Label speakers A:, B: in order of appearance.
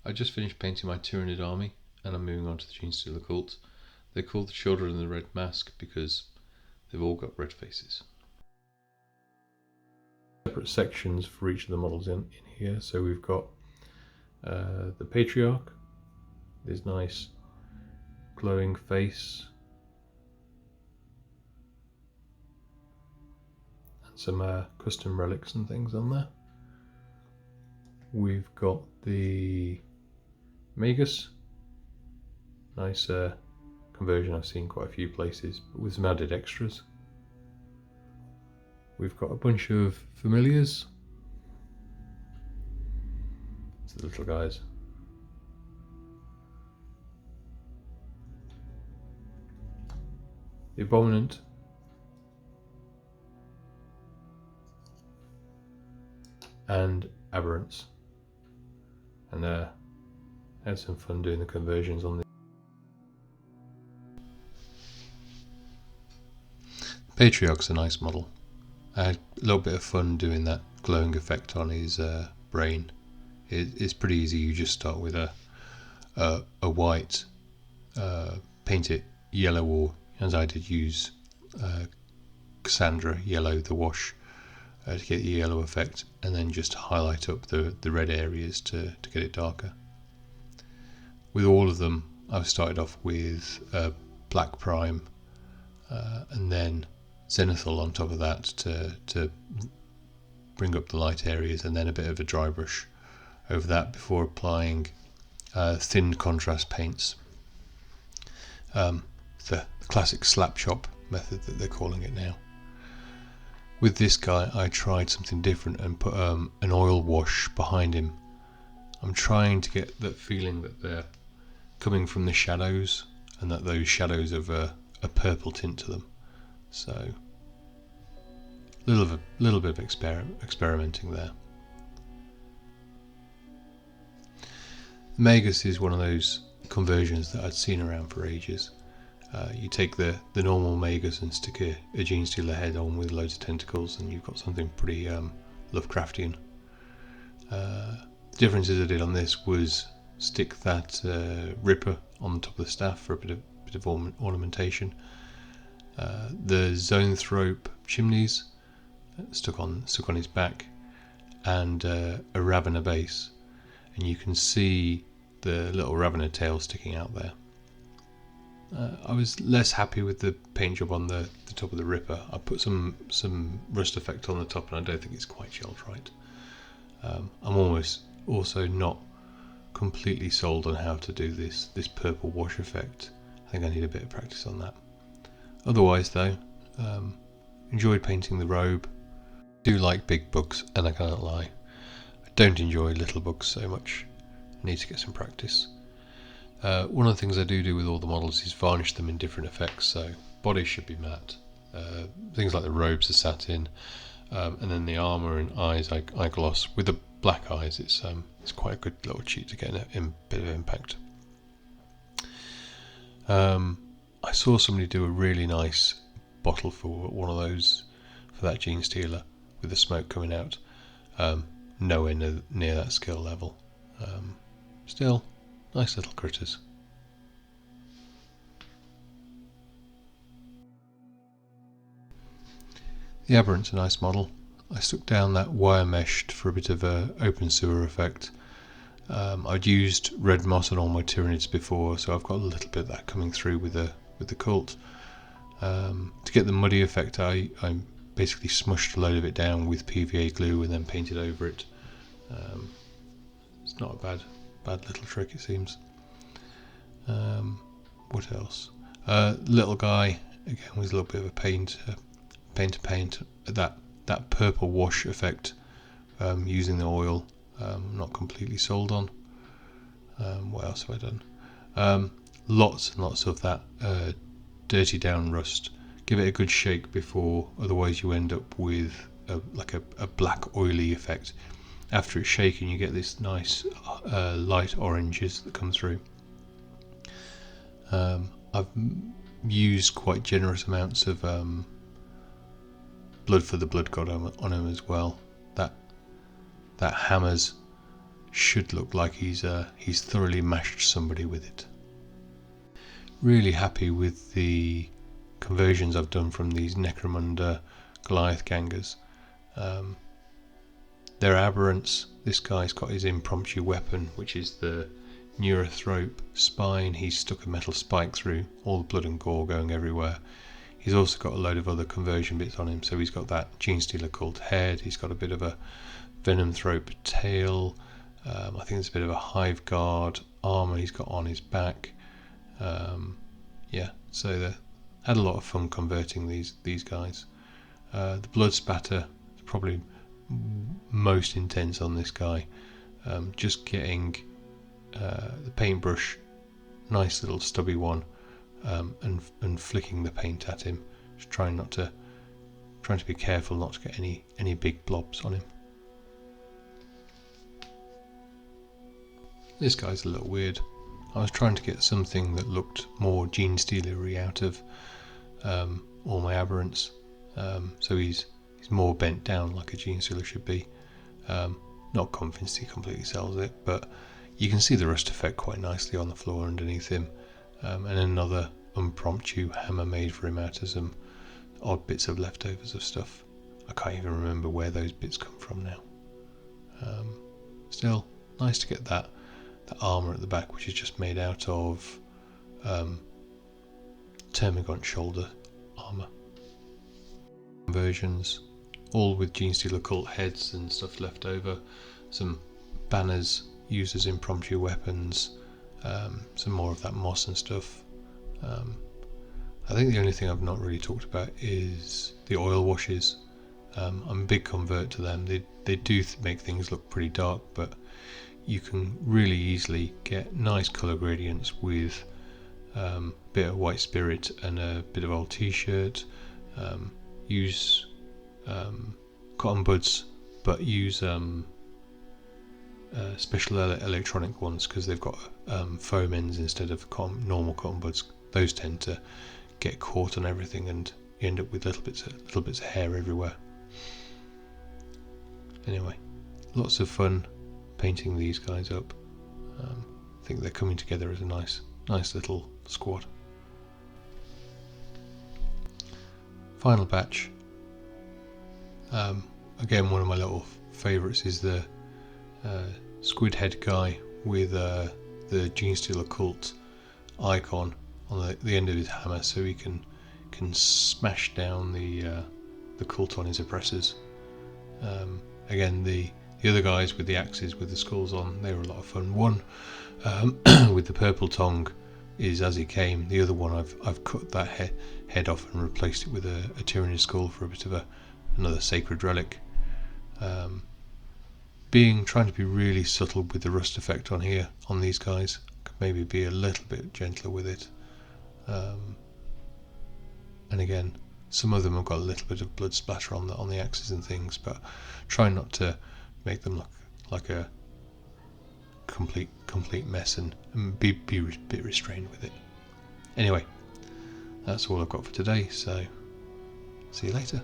A: I just finished painting my Tyranid army and I'm moving on to the Genestealer cult. They're called the Children of the Red Mask because they've all got red faces. Separate sections for each of the models in here. So we've got the Patriarch, this nice glowing face, and some custom relics and things on there. We've got the Magus, nice conversion I've seen quite a few places, but with some added extras. We've got a bunch of familiars. It's the little guys. The Abominant. And aberrants. And had some fun doing the conversions on the Patriarch's a nice model. I had a little bit of fun doing that glowing effect on his brain. It's pretty easy. You just start with a white, paint it yellow, or as I did, use Cassandra yellow, the wash, to get the yellow effect, and then just highlight up the red areas to get it darker. With all of them, I've started off with black prime, and then zenithal on top of that to bring up the light areas, and then a bit of a dry brush over that before applying thin contrast paints. The classic slapchop method that they're calling it now. With this guy, I tried something different and put an oil wash behind him. I'm trying to get that feeling that they're coming from the shadows, and that those shadows have a purple tint to them. So, little bit of experimenting there. Magus is one of those conversions that I'd seen around for ages. You take the normal Magus and stick a Genestealer head on with loads of tentacles, and you've got something pretty Lovecraftian. The differences I did on this was stick that Ripper on the top of the staff for a bit of ornamentation. The Zoanthrope chimneys stuck on his back, and a Ravener base, and you can see the little Ravener tail sticking out there. I was less happy with the paint job on the top of the Ripper. I put some rust effect on the top, and I don't think it's quite gelled right. I'm almost also not completely sold on how to do this purple wash effect. I think I need a bit of practice on that. Otherwise though, enjoyed painting the robe. Do like big books, and I can't lie, I don't enjoy little books so much. I need to get some practice. One of the things I do with all the models is varnish them in different effects. So body should be matte, things like the robes are satin, and then the armour and eyes I gloss. With the black eyes, it's quite a good little cheat to get a bit of impact. I saw somebody do a really nice bottle for one of those, for that Genestealer, with the smoke coming out. Nowhere near that skill level. Still, nice little critters. The Aberrant's a nice model. I stuck down that wire meshed for a bit of a open sewer effect. I'd used red moss on all my Tyranids before, so I've got a little bit of that coming through with the cult. To get the muddy effect, I basically smushed a load of it down with PVA glue and then painted over it. It's not a bad little trick, it seems. What else? Little guy, again, with a little bit of a paint to paint. That purple wash effect, using the oil, not completely sold on. What else have I done? Lots and lots of that dirty down rust. Give it a good shake before, otherwise you end up with a black oily effect. After it's shaken, you get this nice light oranges that come through. I've used quite generous amounts of blood for the blood god on him as well. That hammers should look like he's thoroughly mashed somebody with it. Really happy with the conversions I've done from these Necromunda Goliath gangers. They're aberrants. This guy's got his impromptu weapon, which is the neurothrope spine. He's stuck a metal spike through, all the blood and gore going everywhere. He's also got a load of other conversion bits on him. So he's got that Genestealer cult head. He's got a bit of a venomthrope tail. I think there's a bit of a hive guard armor he's got on his back. Yeah, so they had a lot of fun converting these guys. The blood spatter is probably most intense on this guy. Just getting the paintbrush, nice little stubby one, and flicking the paint at him. Just trying to be careful not to get any big blobs on him. This guy's a little weird. I was trying to get something that looked more Genestealer-y out of all my aberrants. So he's more bent down like a Genestealer should be. Not convinced he completely sells it, but you can see the rust effect quite nicely on the floor underneath him. And another impromptu hammer made for him out of some odd bits of leftovers of stuff. I can't even remember where those bits come from now. Still, nice to get that armour at the back, which is just made out of Termagant shoulder armour. Conversions, all with Genestealer cult heads and stuff left over. Some banners used as impromptu weapons. Some more of that moss and stuff. I think the only thing I've not really talked about is the oil washes. I'm a big convert to them. They do make things look pretty dark, but you can really easily get nice colour gradients with a bit of white spirit and a bit of old t-shirt. Use cotton buds, but use special electronic ones, because they've got foam ends instead of normal cotton buds. Those tend to get caught on everything and you end up with little bits of hair everywhere. Anyway, lots of fun painting these guys up. I think they're coming together as a nice little squad. Final batch. Again, one of my little favourites is the squid head guy with the Genestealer cult icon on the end of his hammer, so he can smash down the cult on his oppressors. Again, the other guys with the axes with the skulls on, they were a lot of fun. One with the purple tongue is as he came. The other one I've cut that head off and replaced it with a Tyrannid skull for a bit of another sacred relic. Trying to be really subtle with the rust effect on here on these guys. Could maybe be a little bit gentler with it. And again, some of them have got a little bit of blood splatter on the axes and things, but try not to make them look like a complete mess, and be a bit restrained with it. Anyway, that's all I've got for today, so see you later.